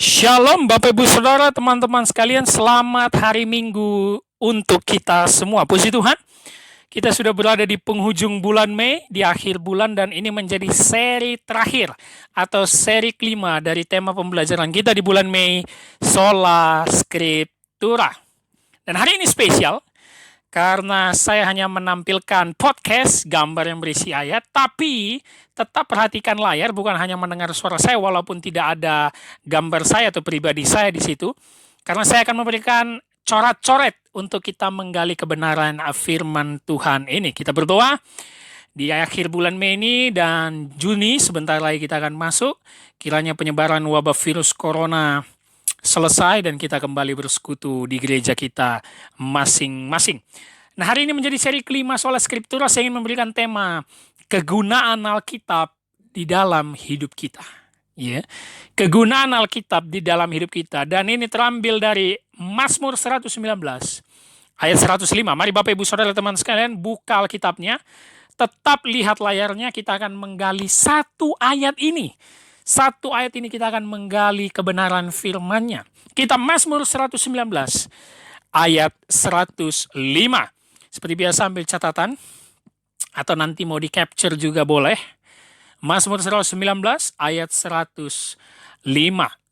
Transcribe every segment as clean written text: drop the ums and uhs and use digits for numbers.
Shalom Bapak Ibu Saudara, teman-teman sekalian, selamat hari Minggu untuk kita semua. Puji Tuhan, kita sudah berada di penghujung bulan Mei, di akhir bulan, dan ini menjadi seri terakhir atau seri kelima dari tema pembelajaran kita di bulan Mei, Sola Scriptura. Dan hari ini spesial, karena saya hanya menampilkan podcast, gambar yang berisi ayat, tapi tetap perhatikan layar, bukan hanya mendengar suara saya walaupun tidak ada gambar saya atau pribadi saya di situ. Karena saya akan memberikan coret-coret untuk kita menggali kebenaran firman Tuhan ini. Kita berdoa di akhir bulan Mei ini dan Juni, sebentar lagi kita akan masuk. Kiranya penyebaran wabah virus corona selesai dan kita kembali bersekutu di gereja kita masing-masing. Nah, hari ini menjadi seri kelima Sola Scriptura. Saya ingin memberikan tema kegunaan Alkitab di dalam hidup kita. Ya, kegunaan Alkitab di dalam hidup kita. Dan ini terambil dari Mazmur 119 ayat 105. Mari Bapak Ibu Saudara teman sekalian buka Alkitabnya. Tetap lihat layarnya, kita akan menggali satu ayat ini. Satu ayat ini kita akan menggali kebenaran firman-Nya. Kita Mazmur 119 ayat 105. Seperti biasa ambil catatan atau nanti mau di-capture juga boleh. Mazmur 119 ayat 105.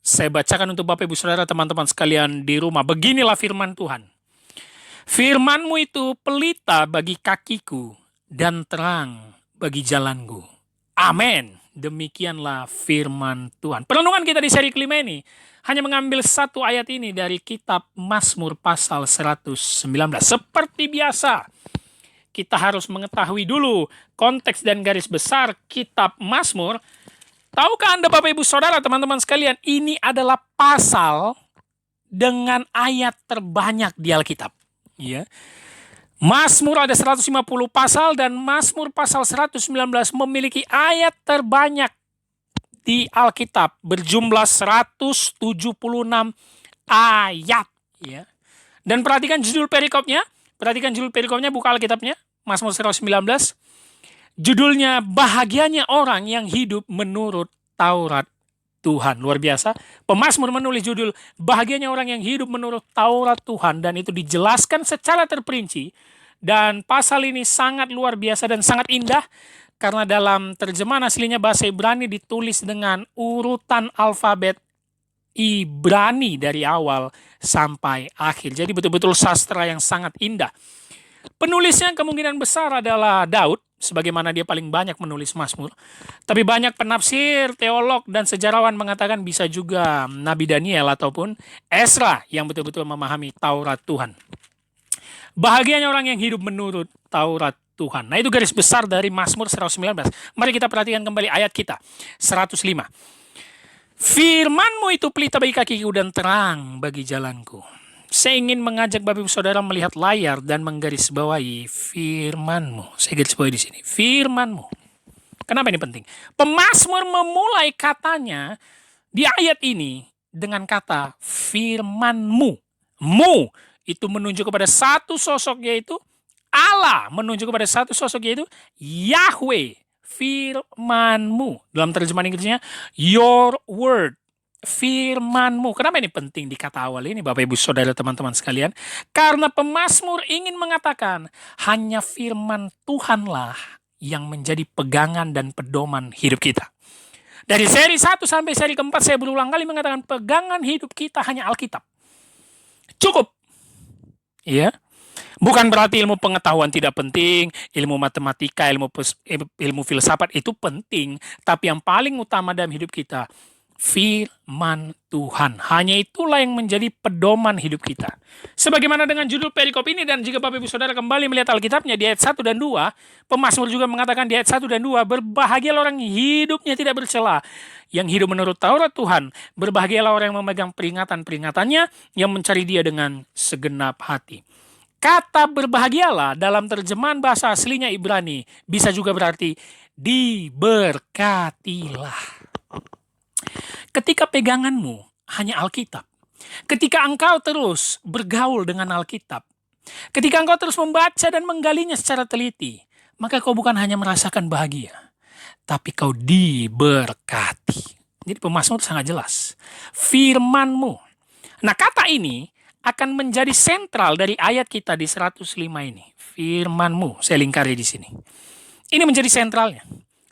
Saya bacakan untuk Bapak Ibu Saudara teman-teman sekalian di rumah. Beginilah firman Tuhan. Firman-Mu itu pelita bagi kakiku dan terang bagi jalanku. Amin. Demikianlah firman Tuhan. Perenungan kita di seri kelima ini hanya mengambil satu ayat ini dari kitab Mazmur pasal 119. Seperti biasa, kita harus mengetahui dulu konteks dan garis besar kitab Mazmur. Tahukah Anda Bapak Ibu Saudara teman-teman sekalian, ini adalah pasal dengan ayat terbanyak di Alkitab. Ya. Mazmur ada 150 pasal dan Mazmur pasal 119 memiliki ayat terbanyak di Alkitab, berjumlah 176 ayat. Ya. Dan perhatikan judul perikopnya, buka Alkitabnya, Mazmur 119. Judulnya, bahagianya orang yang hidup menurut Taurat Tuhan. Luar biasa. Pemazmur menulis judul, bahagianya orang yang hidup menurut Taurat Tuhan, dan itu dijelaskan secara terperinci. Dan pasal ini sangat luar biasa dan sangat indah, karena dalam terjemahan aslinya bahasa Ibrani ditulis dengan urutan alfabet Ibrani dari awal sampai akhir. Jadi betul-betul sastra yang sangat indah. Penulisnya kemungkinan besar adalah Daud, sebagaimana dia paling banyak menulis Mazmur. Tapi banyak penafsir, teolog, dan sejarawan mengatakan bisa juga Nabi Daniel ataupun Ezra yang betul-betul memahami Taurat Tuhan. Bahagianya orang yang hidup menurut Taurat Tuhan. Nah, itu garis besar dari Mazmur 119. Mari kita perhatikan kembali ayat kita, 105. Firman-Mu itu pelita bagi kakiku dan terang bagi jalanku. Saya ingin mengajak Bapak Ibu Saudara melihat layar dan menggarisbawahi firman-Mu. Saya garis bawahi di sini, firman-Mu. Kenapa ini penting? Pemazmur memulai katanya di ayat ini dengan kata firman-Mu. Mu itu menunjuk kepada satu sosok, yaitu Allah, menunjuk kepada satu sosok, yaitu Yahweh, firman-Mu. Dalam terjemahan Inggrisnya, your word, firman-Mu. Kenapa ini penting di kata awal ini Bapak Ibu Saudara teman-teman sekalian? Karena pemazmur ingin mengatakan hanya firman Tuhanlah yang menjadi pegangan dan pedoman hidup kita. Dari seri 1 sampai seri keempat saya berulang kali mengatakan pegangan hidup kita hanya Alkitab. Cukup. Ya, bukan berarti ilmu pengetahuan tidak penting, ilmu matematika, ilmu filsafat itu penting, tapi yang paling utama dalam hidup kita, firman Tuhan. Hanya itulah yang menjadi pedoman hidup kita. Sebagaimana dengan judul perikop ini, dan jika Bapak Ibu Saudara kembali melihat Alkitabnya di ayat 1 dan 2, pemazmur juga mengatakan di ayat 1 dan 2, berbahagialah orang hidupnya tidak bercela, yang hidup menurut Taurat Tuhan. Berbahagialah orang yang memegang peringatan-peringatannya, yang mencari Dia dengan segenap hati. Kata berbahagialah dalam terjemahan bahasa aslinya Ibrani bisa juga berarti diberkatilah. Ketika peganganmu hanya Alkitab, ketika engkau terus bergaul dengan Alkitab, ketika engkau terus membaca dan menggalinya secara teliti, maka kau bukan hanya merasakan bahagia, tapi kau diberkati. Jadi pemazmur sangat jelas. Firman-Mu. Nah, kata ini akan menjadi sentral dari ayat kita di 105 ini. Firman-Mu, saya lingkari di sini. Ini menjadi sentralnya.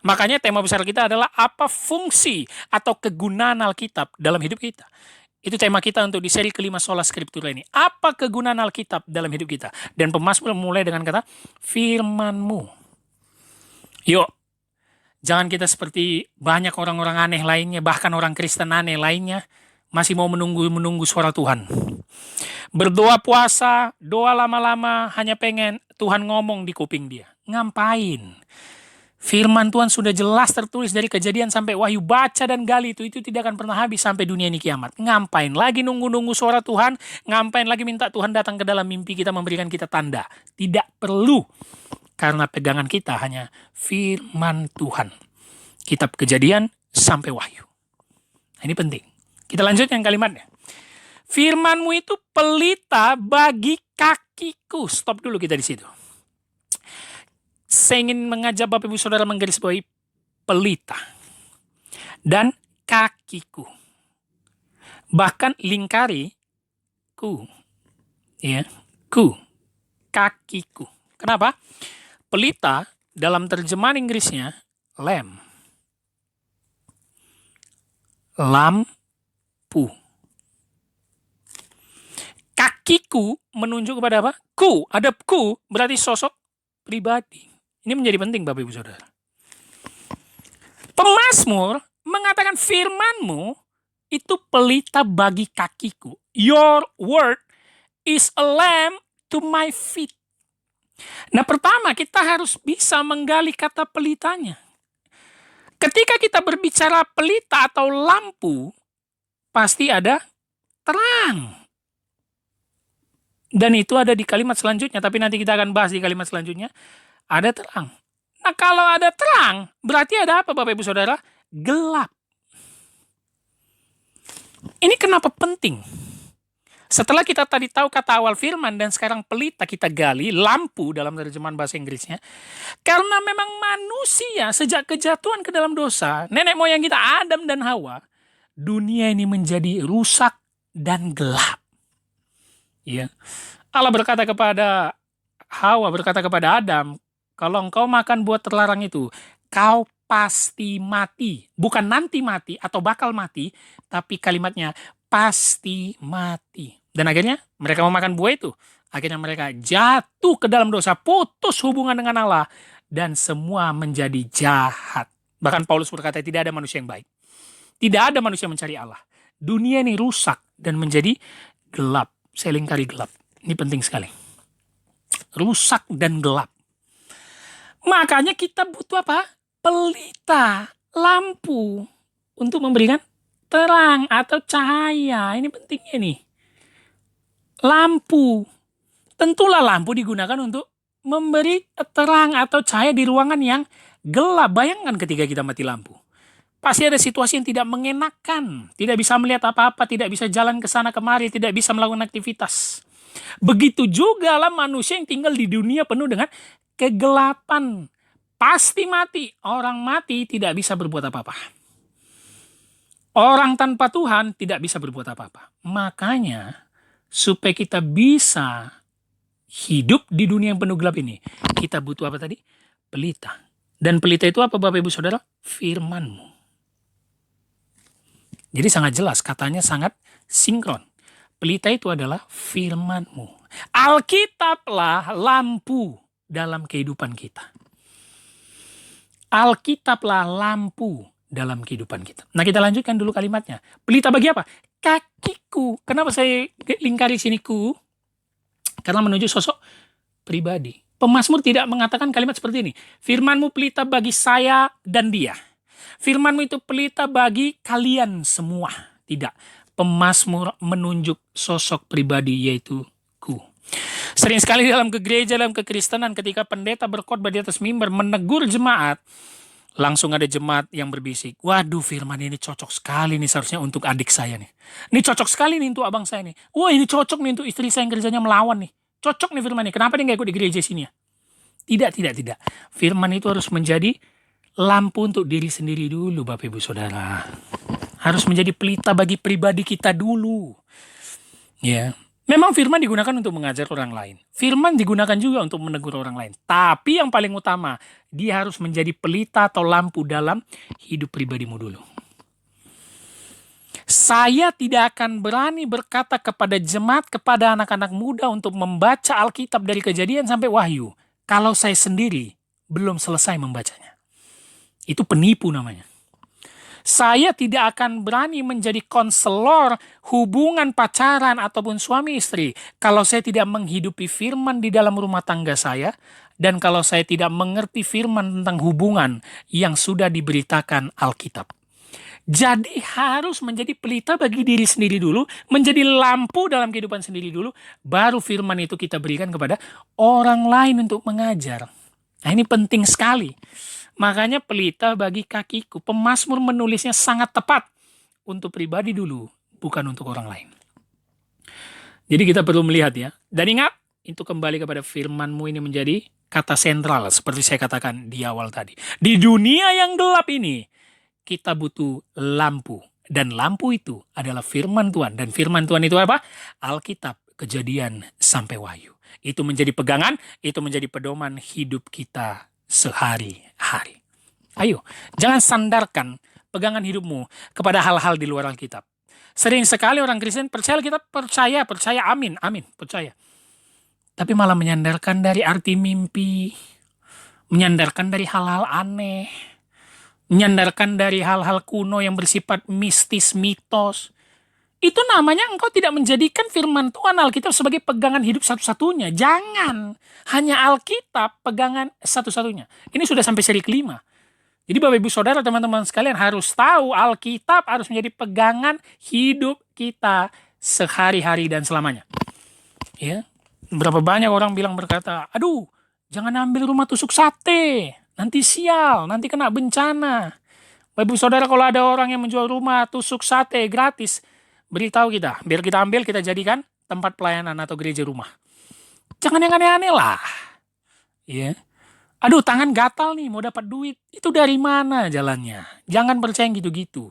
Makanya tema besar kita adalah apa fungsi atau kegunaan Alkitab dalam hidup kita. Itu tema kita untuk di seri kelima Sola Scriptura ini. Apa kegunaan Alkitab dalam hidup kita? Dan pemazmur mulai dengan kata firman-Mu. Yuk, jangan kita seperti banyak orang-orang aneh lainnya, bahkan orang Kristen aneh lainnya, masih mau menunggu suara Tuhan. Berdoa puasa, doa lama-lama, hanya pengen Tuhan ngomong di kuping dia. Ngapain? Firman Tuhan sudah jelas tertulis dari Kejadian sampai Wahyu, baca dan gali itu tidak akan pernah habis sampai dunia ini kiamat. Ngapain lagi nunggu-nunggu suara Tuhan? Ngapain lagi minta Tuhan datang ke dalam mimpi kita memberikan kita tanda? Tidak perlu. Karena pegangan kita hanya firman Tuhan. Kitab Kejadian sampai Wahyu. Nah, ini penting. Kita lanjut yang kalimatnya. Firman-Mu itu pelita bagi kakiku. Stop dulu kita di situ. Saya ingin mengajak Bapak Ibu Saudara menggarisbawahi pelita dan kakiku. Bahkan lingkari ku. Ya, ku. Kakiku. Kenapa? Pelita dalam terjemahan Inggrisnya lamp. Lampu. Kakiku menunjuk kepada apa? Ku. Ada ku berarti sosok pribadi. Ini menjadi penting Bapak Ibu Saudara. Pemazmur mengatakan firman-Mu itu pelita bagi kakiku. Your word is a lamp to my feet. Nah, pertama kita harus bisa menggali kata pelitanya. Ketika kita berbicara pelita atau lampu, pasti ada terang. Dan itu ada di kalimat selanjutnya, tapi nanti kita akan bahas di kalimat selanjutnya. Ada terang. Nah, kalau ada terang, berarti ada apa Bapak Ibu Saudara? Gelap. Ini kenapa penting? Setelah kita tadi tahu kata awal firman dan sekarang pelita kita gali, lampu dalam terjemahan bahasa Inggrisnya. Karena memang manusia sejak kejatuhan ke dalam dosa, nenek moyang kita Adam dan Hawa, dunia ini menjadi rusak dan gelap. Ya. Allah berkata kepada Hawa, berkata kepada Adam, kalau engkau makan buah terlarang itu, kau pasti mati. Bukan nanti mati atau bakal mati, tapi kalimatnya pasti mati. Dan akhirnya mereka memakan buah itu. Akhirnya mereka jatuh ke dalam dosa, putus hubungan dengan Allah, dan semua menjadi jahat. Bahkan Paulus berkata tidak ada manusia yang baik. Tidak ada manusia yang mencari Allah. Dunia ini rusak dan menjadi gelap. Saya lingkari gelap. Ini penting sekali. Rusak dan gelap. Makanya kita butuh apa? Pelita, lampu untuk memberikan terang atau cahaya. Ini pentingnya nih. Lampu. Tentulah lampu digunakan untuk memberi terang atau cahaya di ruangan yang gelap. Bayangkan ketika kita mati lampu. Pasti ada situasi yang tidak mengenakan. Tidak bisa melihat apa-apa, tidak bisa jalan ke sana kemari, tidak bisa melakukan aktivitas. Begitu juga lah manusia yang tinggal di dunia penuh dengan kegelapan. Pasti mati. Orang mati tidak bisa berbuat apa-apa. Orang tanpa Tuhan tidak bisa berbuat apa-apa. Makanya, supaya kita bisa hidup di dunia yang penuh gelap ini, kita butuh apa tadi? Pelita. Dan pelita itu apa Bapak Ibu Saudara? Firman-Mu. Jadi sangat jelas, katanya sangat sinkron. Pelita itu adalah firman-Mu. Alkitablah lampu dalam kehidupan kita. Alkitablah lampu dalam kehidupan kita. Nah, kita lanjutkan dulu kalimatnya. Pelita bagi apa? Kakiku. Kenapa saya lingkari sini ku? Karena menuju sosok pribadi. Pemazmur tidak mengatakan kalimat seperti ini. Firman-Mu pelita bagi saya dan dia. Firman-Mu itu pelita bagi kalian semua. Tidak. Pemazmur menunjuk sosok pribadi yaitu ku. Sering sekali dalam gereja, dalam kekristenan, ketika pendeta berkhotbah di atas mimbar menegur jemaat, langsung ada jemaat yang berbisik, waduh firman ini cocok sekali nih seharusnya untuk adik saya nih. Ini cocok sekali nih untuk abang saya nih. Wah ini cocok nih untuk istri saya yang kerjanya melawan nih. Cocok nih firman ini. Kenapa dia nggak ikut di gereja sini ya? Tidak. Firman itu harus menjadi lampu untuk diri sendiri dulu Bapak Ibu Saudara. harus menjadi pelita bagi pribadi kita dulu. Ya, memang firman digunakan untuk mengajar orang lain. Firman digunakan juga untuk menegur orang lain. Tapi yang paling utama, dia harus menjadi pelita atau lampu dalam hidup pribadimu dulu. Saya tidak akan berani berkata kepada jemaat, kepada anak-anak muda untuk membaca Alkitab dari Kejadian sampai Wahyu, kalau saya sendiri belum selesai membacanya. Itu penipu namanya. Saya tidak akan berani menjadi konselor hubungan pacaran ataupun suami istri kalau saya tidak menghidupi firman di dalam rumah tangga saya, dan kalau saya tidak mengerti firman tentang hubungan yang sudah diberitakan Alkitab. Jadi harus menjadi pelita bagi diri sendiri dulu, menjadi lampu dalam kehidupan sendiri dulu, baru firman itu kita berikan kepada orang lain untuk mengajar. Nah, ini penting sekali. Makanya pelita bagi kakiku. Pemazmur menulisnya sangat tepat untuk pribadi dulu, bukan untuk orang lain. Jadi kita perlu melihat ya. Dan ingat, itu kembali kepada firman-Mu ini menjadi kata sentral, seperti saya katakan di awal tadi. Di dunia yang gelap ini, kita butuh lampu. Dan lampu itu adalah firman Tuhan. Dan firman Tuhan itu apa? Alkitab, Kejadian, sampai Wahyu. Itu menjadi pegangan, itu menjadi pedoman hidup kita sehari-hari. Ayo, jangan sandarkan pegangan hidupmu kepada hal-hal di luar Alkitab. Sering sekali orang Kristen percaya Alkitab, percaya, amin, percaya. Tapi malah menyandarkan dari arti mimpi, menyandarkan dari hal-hal aneh, menyandarkan dari hal-hal kuno yang bersifat mistis, mitos. Itu namanya engkau tidak menjadikan firman Tuhan Alkitab sebagai pegangan hidup satu-satunya. Jangan. Hanya Alkitab pegangan satu-satunya. Ini sudah sampai seri kelima. Jadi Bapak Ibu Saudara, teman-teman sekalian harus tahu Alkitab harus menjadi pegangan hidup kita sehari-hari dan selamanya. Ya. Berapa banyak orang berkata, aduh, jangan ambil rumah tusuk sate. Nanti sial, nanti kena bencana. Bapak Ibu Saudara, kalau ada orang yang menjual rumah tusuk sate gratis, beritahu kita, biar kita ambil, kita jadikan tempat pelayanan atau gereja rumah. Jangan yang aneh-aneh lah. Ya. Aduh, tangan gatal nih, mau dapat duit. Itu dari mana jalannya? Jangan percaya yang gitu-gitu.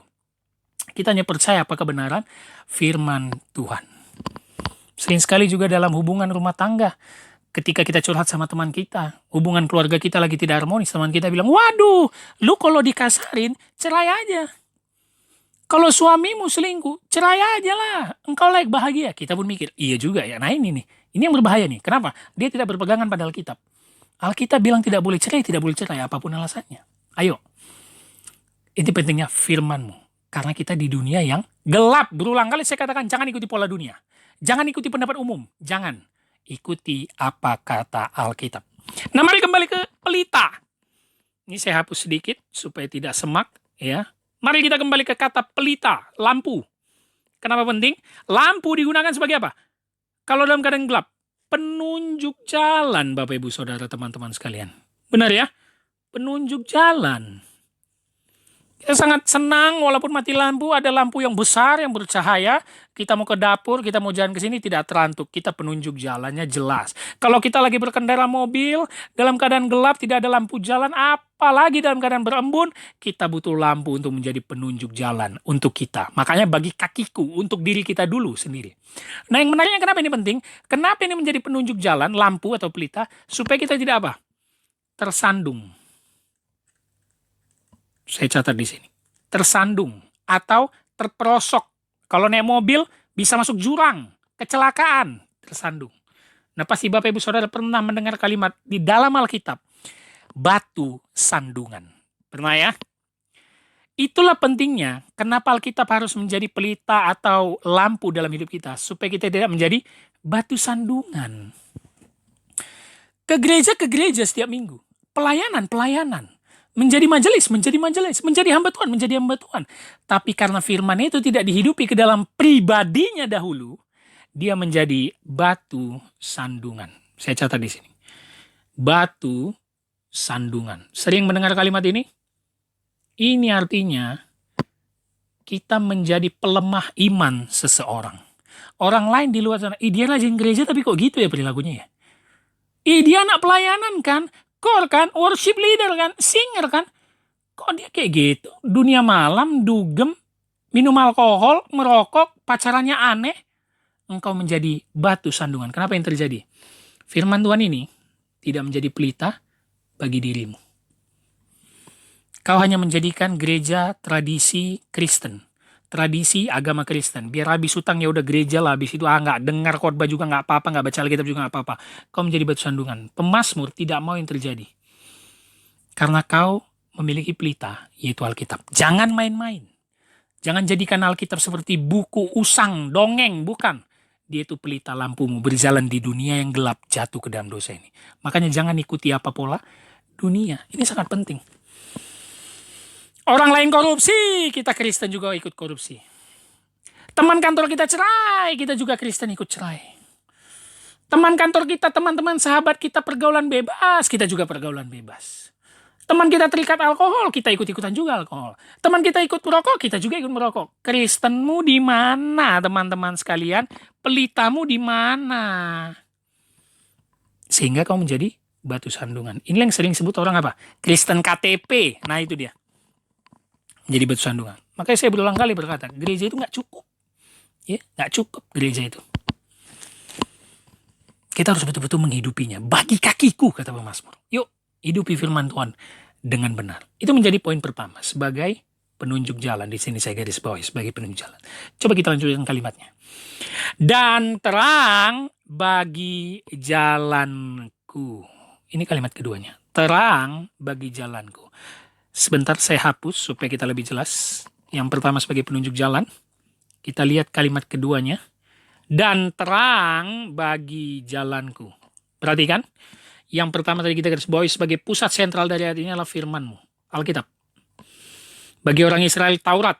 Kita hanya percaya apa kebenaran firman Tuhan. Sering sekali juga dalam hubungan rumah tangga, ketika kita curhat sama teman kita, hubungan keluarga kita lagi tidak harmonis, teman kita bilang, waduh, lu kalau dikasarin, cerai aja. Kalau suamimu selingkuh, cerai aja lah. Engkau layak bahagia. Kita pun mikir, iya juga ya. Nah ini nih, ini yang berbahaya nih. Kenapa? Dia tidak berpegangan pada Alkitab. Alkitab bilang tidak boleh cerai, apapun alasannya. Ayo, ini pentingnya firman-Mu. Karena kita di dunia yang gelap. Berulang kali saya katakan, jangan ikuti pola dunia. Jangan ikuti pendapat umum. Jangan. Ikuti apa kata Alkitab. Nah, mari kembali ke pelita. Ini saya hapus sedikit supaya tidak semak. Ya. Mari kita kembali ke kata pelita, lampu. Kenapa penting? Lampu digunakan sebagai apa? Kalau dalam keadaan gelap, penunjuk jalan, Bapak Ibu Saudara, teman-teman sekalian. Benar ya? Penunjuk jalan. Kita sangat senang walaupun mati lampu, ada lampu yang besar yang bercahaya. Kita mau ke dapur, kita mau jalan ke sini tidak terantuk. Kita penunjuk jalannya jelas. Kalau kita lagi berkendara mobil, dalam keadaan gelap tidak ada lampu jalan, apalagi dalam keadaan berembun, kita butuh lampu untuk menjadi penunjuk jalan untuk kita. Makanya bagi kakiku, untuk diri kita dulu sendiri. Nah, yang menariknya kenapa ini penting? Kenapa ini menjadi penunjuk jalan, lampu atau pelita? Supaya kita tidak apa? Tersandung. Saya catat di sini. Tersandung atau terperosok. Kalau naik mobil bisa masuk jurang, kecelakaan, tersandung. Nah, pasti Bapak Ibu Saudara pernah mendengar kalimat di dalam Alkitab, batu sandungan. Pernah ya? Itulah pentingnya kenapa Alkitab harus menjadi pelita atau lampu dalam hidup kita, supaya kita tidak menjadi batu sandungan. Ke gereja setiap minggu, pelayanan. Menjadi majelis, menjadi hamba Tuhan. Tapi karena firman itu tidak dihidupi ke dalam pribadinya dahulu, dia menjadi batu sandungan. Saya catat di sini. Batu sandungan. Sering mendengar kalimat ini? Ini artinya kita menjadi pelemah iman seseorang. Orang lain di luar sana, dia rajin gereja tapi kok gitu ya perilakunya ya? Dia anak pelayanan kan? Core kan, worship leader kan, singer kan. Kok dia kayak gitu? Dunia malam, dugem, minum alkohol, merokok, pacarannya aneh, engkau menjadi batu sandungan. Kenapa yang terjadi? Firman Tuhan ini tidak menjadi pelita bagi dirimu. Kau hanya menjadikan gereja tradisi Kristen, tradisi agama Kristen. Biar habis utang ya udah gereja lah, habis itu nggak dengar khotbah juga nggak apa-apa, nggak baca Alkitab juga nggak apa-apa. Kau menjadi batu sandungan. Pemazmur tidak mau yang terjadi. Karena kau memiliki pelita, yaitu Alkitab. Jangan main-main. Jangan jadikan Alkitab seperti buku usang, dongeng, bukan. Dia itu pelita lampumu berjalan di dunia yang gelap jatuh ke dalam dosa ini. Makanya jangan ikuti apa pola dunia. Ini sangat penting. Orang lain korupsi, kita Kristen juga ikut korupsi. Teman kantor kita cerai, kita juga Kristen ikut cerai. Teman kantor kita, teman-teman sahabat kita pergaulan bebas, kita juga pergaulan bebas. Teman kita terikat alkohol, kita ikut-ikutan juga alkohol. Teman kita ikut merokok, kita juga ikut merokok. Kristenmu di mana, teman-teman sekalian? Pelitamu di mana? Sehingga kau menjadi batu sandungan. Ini yang sering disebut orang apa? Kristen KTP. Nah itu dia. Jadi batu sandungan. Makanya saya berulang kali berkata, gereja itu nggak cukup. Ya, nggak cukup gereja itu. Kita harus betul-betul menghidupinya. Bagi kakiku, kata pemazmur. Yuk, hidupi firman Tuhan dengan benar. Itu menjadi poin pertama sebagai penunjuk jalan. Di sini saya garis bawahi sebagai penunjuk jalan. Coba kita lanjutkan kalimatnya. Dan terang bagi jalanku. Ini kalimat keduanya. Terang bagi jalanku. Sebentar saya hapus supaya kita lebih jelas. Yang pertama sebagai penunjuk jalan. Kita lihat kalimat keduanya. Dan terang bagi jalanku. Perhatikan. Yang pertama tadi kita garis bawahi sebagai pusat sentral dari ayat ini adalah firman-Mu, Alkitab. Bagi orang Israel, Taurat,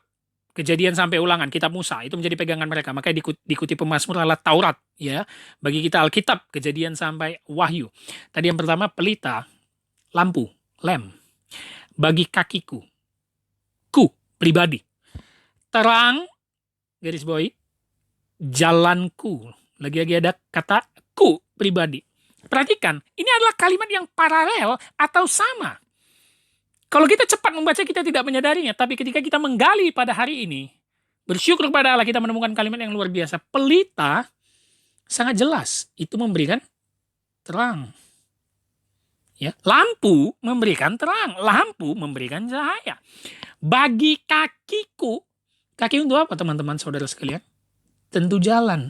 Kejadian sampai Ulangan, Kitab Musa, itu menjadi pegangan mereka. Makanya diikuti pemazmur adalah Taurat. Ya. Bagi kita Alkitab, Kejadian sampai Wahyu. Tadi yang pertama pelita, lampu, lem. Bagi kakiku, ku, pribadi. Terang, garis bawahi, jalanku. Lagi-lagi ada kata ku, pribadi. Perhatikan, ini adalah kalimat yang paralel atau sama. Kalau kita cepat membaca, kita tidak menyadarinya. Tapi ketika kita menggali pada hari ini, bersyukur kepada Allah, kita menemukan kalimat yang luar biasa. Pelita sangat jelas. Itu memberikan terang. Ya, lampu memberikan terang. Lampu memberikan cahaya. Bagi kakiku, kaki untuk apa teman-teman saudara sekalian? Tentu jalan.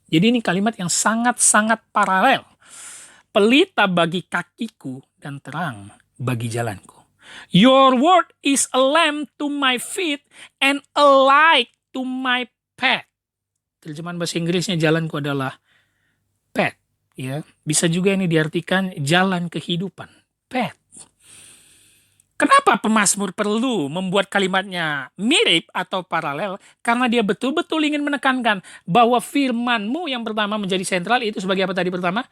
Jadi ini kalimat yang sangat-sangat paralel. Pelita bagi kakiku dan terang bagi jalanku. Your word is a lamp to my feet and a light to my path. Terjemahan bahasa Inggrisnya jalanku adalah path. Ya, bisa juga ini diartikan jalan kehidupan. Path. Kenapa pemazmur perlu membuat kalimatnya mirip atau paralel? Karena dia betul-betul ingin menekankan bahwa firman-Mu yang pertama menjadi sentral itu sebagai apa tadi pertama?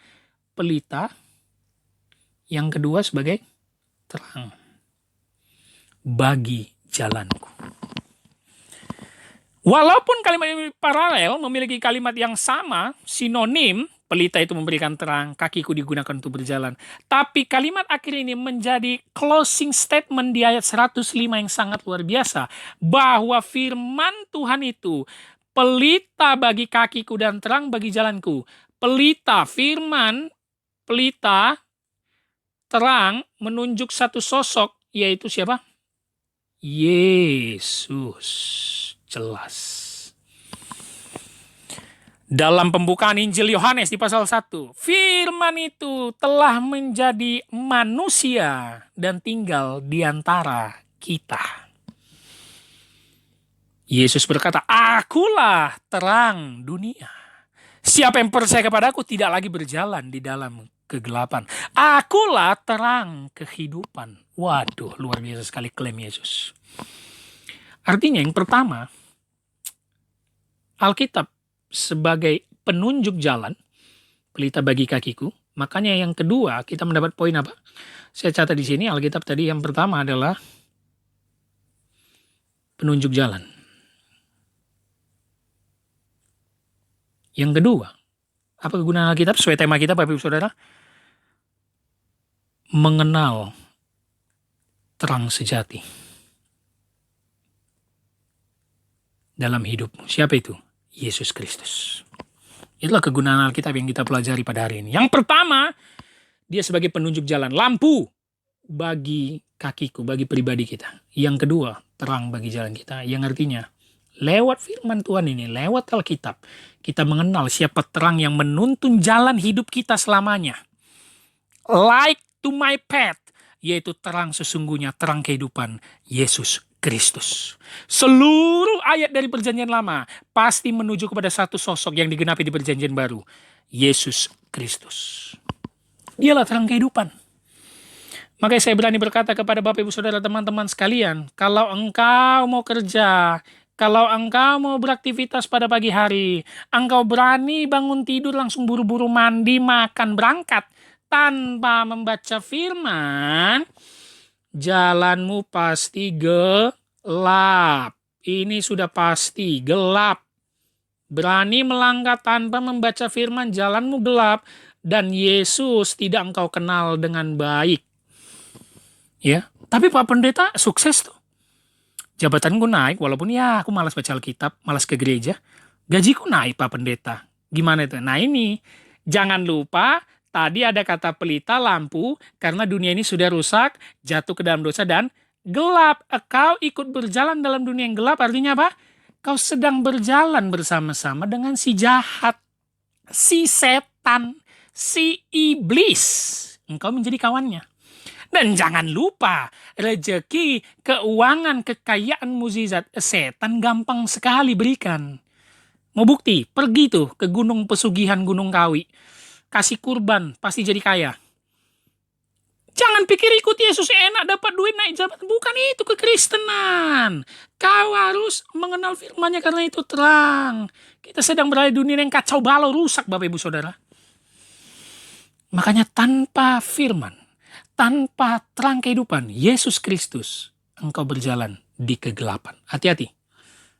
Pelita. Yang kedua sebagai terang. Bagi jalanku. Walaupun kalimat ini paralel, memiliki kalimat yang sama, sinonim, pelita itu memberikan terang, kakiku digunakan untuk berjalan. Tapi kalimat akhir ini menjadi closing statement di ayat 105 yang sangat luar biasa. Bahwa firman Tuhan itu, pelita bagi kakiku dan terang bagi jalanku. Pelita, firman, pelita, terang menunjuk satu sosok, yaitu siapa? Yesus. Jelas. Dalam pembukaan Injil Yohanes di pasal 1, firman itu telah menjadi manusia dan tinggal di antara kita. Yesus berkata, akulah terang dunia. Siapa yang percaya kepada aku tidak lagi berjalan di dalam kegelapan. Akulah terang kehidupan. Waduh, luar biasa sekali klaim Yesus. Artinya yang pertama, Alkitab sebagai penunjuk jalan, pelita bagi kakiku. Makanya yang kedua, kita mendapat poin apa? Saya catat di sini, Alkitab tadi yang pertama adalah penunjuk jalan. Yang kedua, apa kegunaan Alkitab? Sesuai tema kita, Bapak Ibu Saudara, mengenal terang sejati. dalam hidupmu. Siapa itu? Yesus Kristus. Itulah kegunaan Alkitab yang kita pelajari pada hari ini. Yang pertama, dia sebagai penunjuk jalan, lampu bagi kakiku, bagi pribadi kita. Yang kedua, terang bagi jalan kita. Yang artinya, lewat firman Tuhan ini, lewat Alkitab, kita mengenal siapa terang yang menuntun jalan hidup kita selamanya. Light to my path, yaitu terang sesungguhnya, terang kehidupan, Yesus Kristus. Seluruh ayat dari perjanjian lama pasti menuju kepada satu sosok yang digenapi di perjanjian baru, Yesus Kristus. Dialah terang kehidupan. Makanya saya berani berkata kepada Bapak Ibu Saudara teman-teman sekalian, kalau engkau mau kerja, kalau engkau mau beraktivitas pada pagi hari, engkau berani bangun tidur langsung buru-buru mandi, makan, berangkat tanpa membaca firman, jalanmu pasti gelap. Ini sudah pasti gelap. Berani melangkah tanpa membaca firman, jalanmu gelap. Dan Yesus tidak engkau kenal dengan baik. Ya, tapi Pak Pendeta sukses tuh. Jabatanku naik, walaupun ya aku malas baca Alkitab, malas ke gereja. Gajiku naik Pak Pendeta. Gimana itu? Nah ini, jangan lupa tadi ada kata pelita lampu, karena dunia ini sudah rusak, jatuh ke dalam dosa dan gelap. Kau ikut berjalan dalam dunia yang gelap, artinya apa? Kau sedang berjalan bersama-sama dengan si jahat, si setan, si iblis. Engkau menjadi kawannya. Dan jangan lupa, rezeki, keuangan, kekayaan, mukjizat, setan gampang sekali berikan. Mau bukti? Pergi tuh ke gunung pesugihan, Gunung Kawi. Kasih kurban, pasti jadi kaya. Jangan pikir ikut Yesus enak, dapat duit, naik jabatan. Bukan itu kekristenan. Kau harus mengenal firman-Nya karena itu terang. Kita sedang berada di dunia yang kacau balau, rusak Bapak Ibu Saudara. Makanya tanpa firman, tanpa terang kehidupan, Yesus Kristus, engkau berjalan di kegelapan. Hati-hati.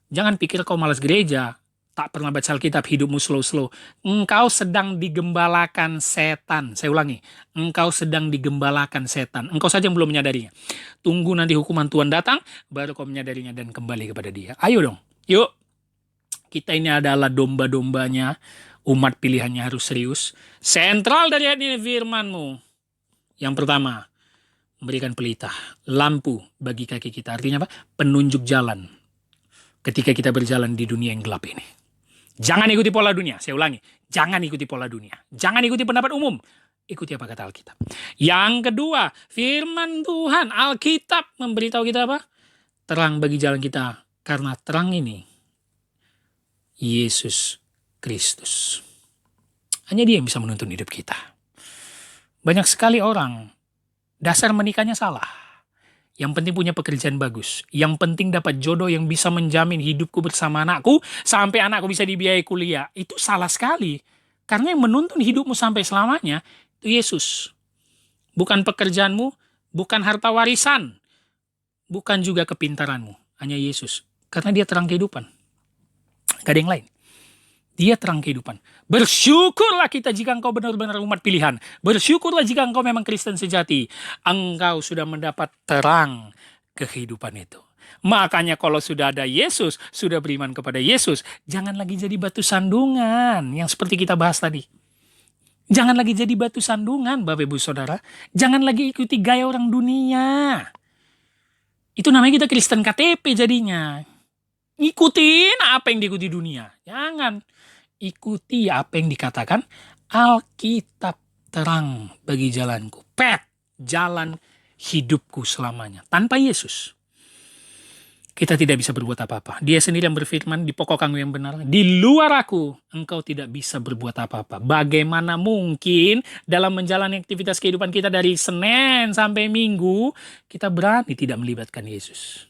Jangan pikir kau malas gereja, tak pernah baca Alkitab, hidupmu slow-slow. Engkau sedang digembalakan setan. Saya ulangi, engkau sedang digembalakan setan. Engkau saja yang belum menyadarinya. Tunggu nanti hukuman Tuhan datang, baru kau menyadarinya dan kembali kepada Dia. Ayo dong, yuk. Kita ini adalah domba-dombanya, umat pilihannya harus serius. Sentral dari ayat ini firman-Mu. Yang pertama, memberikan pelita, lampu bagi kaki kita. Artinya apa? Penunjuk jalan ketika kita berjalan di dunia yang gelap ini. Jangan ikuti pola dunia. Saya ulangi, jangan ikuti pola dunia. Jangan ikuti pendapat umum. Ikuti apa kata Alkitab. Yang kedua, firman Tuhan, Alkitab memberitahu kita apa? Terang bagi jalan kita. Karena terang ini, Yesus Kristus. Hanya Dia yang bisa menuntun hidup kita. Banyak sekali orang, dasar menikahnya salah. Yang penting punya pekerjaan bagus. Yang penting dapat jodoh yang bisa menjamin hidupku bersama anakku, sampai anakku bisa dibiayai kuliah. Itu salah sekali. Karena yang menuntun hidupmu sampai selamanya, itu Yesus. Bukan pekerjaanmu, bukan harta warisan, bukan juga kepintaranmu. Hanya Yesus. Karena Dia terang kehidupan. Gak ada yang lain. Dia terang kehidupan. Bersyukurlah kita jika engkau benar-benar umat pilihan. Bersyukurlah jika engkau memang Kristen sejati. Engkau sudah mendapat terang kehidupan itu. Makanya kalau sudah ada Yesus, sudah beriman kepada Yesus, jangan lagi jadi batu sandungan yang seperti kita bahas tadi. Jangan lagi jadi batu sandungan, Bapak Ibu Saudara. Jangan lagi ikuti gaya orang dunia. Itu namanya kita Kristen KTP jadinya. Ikutin apa yang diikuti dunia. Jangan. Ikuti apa yang dikatakan Alkitab, terang bagi jalanku. Jalan hidupku selamanya. Tanpa Yesus, kita tidak bisa berbuat apa-apa. Dia sendiri yang berfirman, di pokok anggur yang benar, di luar aku, engkau tidak bisa berbuat apa-apa. Bagaimana mungkin dalam menjalani aktivitas kehidupan kita dari Senin sampai Minggu, kita berani tidak melibatkan Yesus?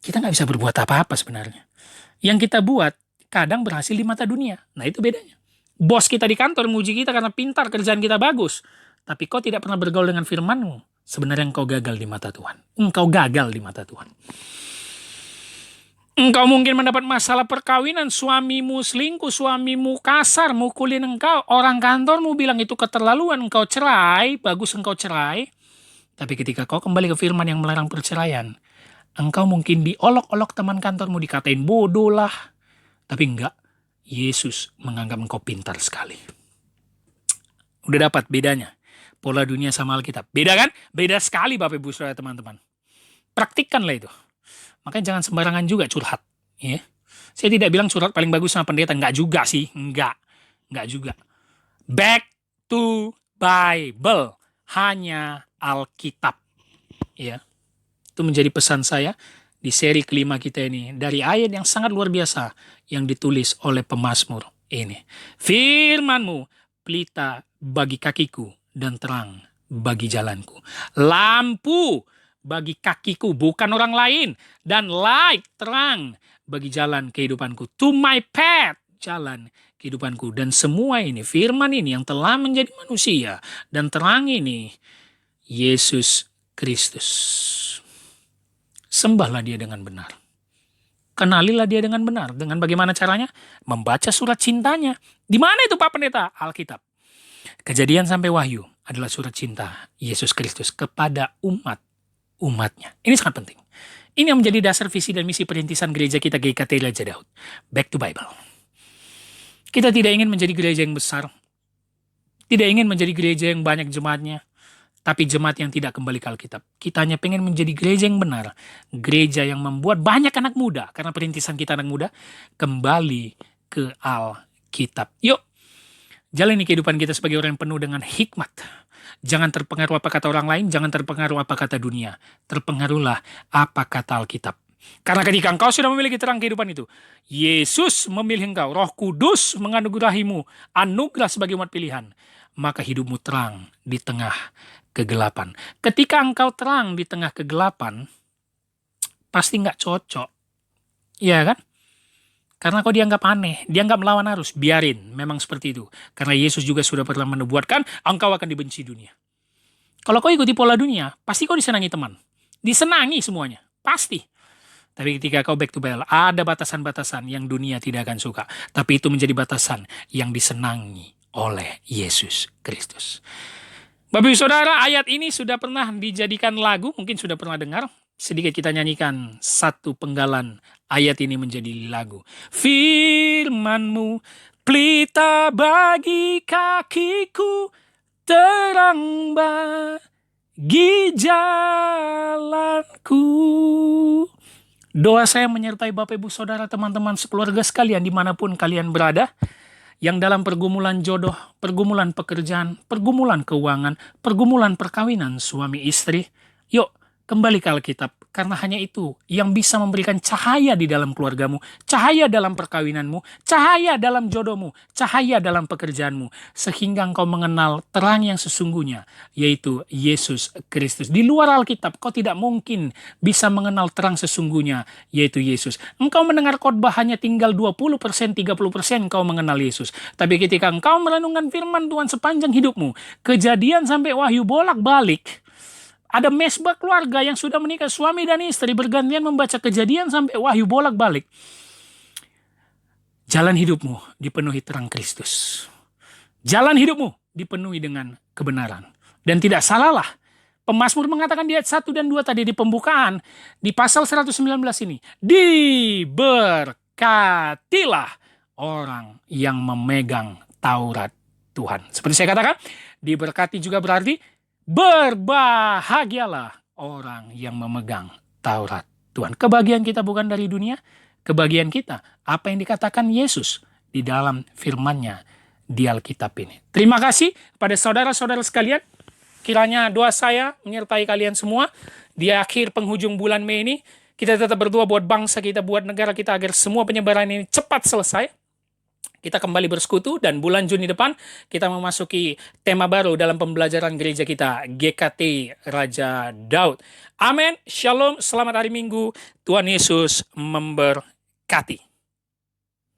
Kita nggak bisa berbuat apa-apa sebenarnya. Yang kita buat, kadang berhasil di mata dunia. Nah itu bedanya. Bos kita di kantor muji kita karena pintar, kerjaan kita bagus. Tapi kau tidak pernah bergaul dengan firman-Mu. Sebenarnya engkau gagal di mata Tuhan. Engkau gagal di mata Tuhan. Engkau mungkin mendapat masalah perkawinan, suamimu selingkuh, suamimu kasar, mukulin engkau. Orang kantormu bilang itu keterlaluan, engkau cerai, bagus engkau cerai. Tapi ketika kau kembali ke firman yang melarang perceraian, Engkau mungkin diolok-olok teman kantormu, dikatain bodoh lah. Tapi enggak, Yesus menganggap engkau pintar sekali. Udah dapat bedanya. Pola dunia sama Alkitab. Beda kan? Beda sekali Bapak Ibu Saudara teman-teman. Praktikkanlah itu. Makanya jangan sembarangan juga curhat. Ya. Saya tidak bilang curhat paling bagus sama pendeta. Enggak juga sih. Enggak juga. Back to Bible. Hanya Alkitab. Ya. Itu menjadi pesan saya di seri kelima kita ini. Dari ayat yang sangat luar biasa yang ditulis oleh pemazmur ini. Firman-Mu pelita bagi kakiku dan terang bagi jalanku. Lampu bagi kakiku, bukan orang lain. Dan light, terang bagi jalan kehidupanku. To my path, jalan kehidupanku. Dan semua ini, firman ini yang telah menjadi manusia. Dan terang ini, Yesus Kristus. Sembahlah dia dengan benar. Kenalilah dia dengan benar. Dengan bagaimana caranya? Membaca surat cintanya. Di mana itu Pak Pendeta? Alkitab. Kejadian sampai Wahyu adalah surat cinta Yesus Kristus kepada umatnya. Ini sangat penting. Ini yang menjadi dasar visi dan misi perintisan gereja kita GKT Raja Daud. Back to Bible. Kita tidak ingin menjadi gereja yang besar. Tidak ingin menjadi gereja yang banyak jemaatnya. Tapi jemaat yang tidak kembali ke Alkitab. Kita hanya pengen menjadi gereja yang benar. Gereja yang membuat banyak anak muda. Karena perintisan kita anak muda. Kembali ke Alkitab. Yuk. Jalani kehidupan kita sebagai orang yang penuh dengan hikmat. Jangan terpengaruh apa kata orang lain. Jangan terpengaruh apa kata dunia. Terpengaruhlah apa kata Alkitab. Karena ketika engkau sudah memiliki terang kehidupan itu. Yesus memilih engkau. Roh Kudus menganugerahimu. Anugerah sebagai umat pilihan. Maka hidupmu terang di tengah kegelapan. Ketika engkau terang di tengah kegelapan, pasti nggak cocok. Iya kan? Karena kau dianggap aneh, dianggap melawan arus. Biarin, memang seperti itu. Karena Yesus juga sudah pernah menubuatkan, engkau akan dibenci dunia. Kalau kau ikuti pola dunia, pasti kau disenangi teman. Disenangi semuanya, pasti. Tapi ketika kau back to Bible, ada batasan-batasan yang dunia tidak akan suka. Tapi itu menjadi batasan yang disenangi oleh Yesus Kristus. Bapak Ibu Saudara, ayat ini sudah pernah dijadikan lagu, mungkin sudah pernah dengar. Sedikit kita nyanyikan satu penggalan ayat ini menjadi lagu. Firman-Mu pelita bagi kakiku, terang bagi jalanku. Doa saya menyertai Bapak Ibu Saudara, teman-teman sekeluarga sekalian dimanapun kalian berada. Yang dalam pergumulan jodoh, pergumulan pekerjaan, pergumulan keuangan, pergumulan perkawinan suami istri. Yuk, kembali ke Alkitab. Karena hanya itu yang bisa memberikan cahaya di dalam keluargamu, cahaya dalam perkawinanmu, cahaya dalam jodohmu, cahaya dalam pekerjaanmu. Sehingga engkau mengenal terang yang sesungguhnya, yaitu Yesus Kristus. Di luar Alkitab, kau tidak mungkin bisa mengenal terang sesungguhnya, yaitu Yesus. Engkau mendengar khotbah hanya tinggal 20%, 30% engkau mengenal Yesus. Tapi ketika engkau merenungkan firman Tuhan sepanjang hidupmu, Kejadian sampai Wahyu bolak-balik, ada mesbah keluarga yang sudah menikah, suami dan istri bergantian membaca Kejadian sampai Wahyu bolak-balik. Jalan hidupmu dipenuhi terang Kristus. Jalan hidupmu dipenuhi dengan kebenaran. Dan tidak salahlah, pemazmur mengatakan di ayat 1 dan 2 tadi di pembukaan, di pasal 119 ini, diberkatilah orang yang memegang Taurat Tuhan. Seperti saya katakan, diberkati juga berarti berbahagialah orang yang memegang Taurat Tuhan. Kebahagiaan kita bukan dari dunia, kebahagiaan kita apa yang dikatakan Yesus di dalam firman-Nya di Alkitab ini. Terima kasih pada saudara-saudara sekalian. Kiranya doa saya menyertai kalian semua di akhir penghujung bulan Mei ini. Kita tetap berdoa buat bangsa kita, buat negara kita agar semua penyebaran ini cepat selesai. Kita kembali bersekutu dan bulan Juni depan kita memasuki tema baru dalam pembelajaran gereja kita, GKT Raja Daud. Amin, shalom, selamat hari Minggu, Tuhan Yesus memberkati.